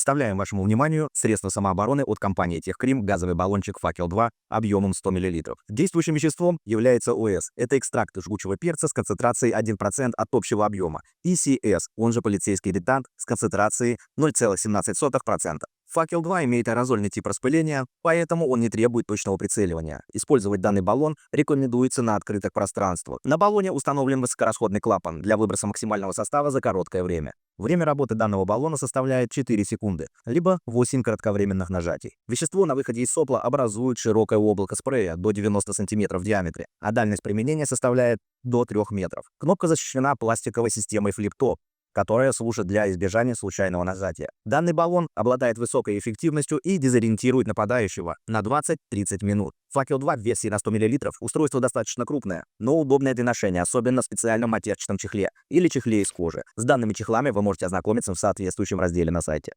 Представляем вашему вниманию средство самообороны от компании Техкрим газовый баллончик «Факел-2» объемом 100 мл. Действующим веществом является ОС. Это экстракт жгучего перца с концентрацией 1% от общего объема. И СС, он же полицейский ирритант, с концентрацией 0,17%. «Факел-2» имеет аэрозольный тип распыления, поэтому он не требует точного прицеливания. Использовать данный баллон рекомендуется на открытых пространствах. На баллоне установлен высокорасходный клапан для выброса максимального состава за короткое время. Время работы данного баллона составляет 4 секунды, либо 8 кратковременных нажатий. Вещество на выходе из сопла образует широкое облако спрея до 90 см в диаметре, а дальность применения составляет до 3 метров. Кнопка защищена пластиковой системой флип-топ, которая служит для избежания случайного нажатия. Данный баллон обладает высокой эффективностью и дезориентирует нападающего на 20-30 минут. «Факел-2» в версии на 100 мл устройство достаточно крупное, но удобное для ношения, особенно в специальном матерчатом чехле или чехле из кожи. С данными чехлами вы можете ознакомиться в соответствующем разделе на сайте.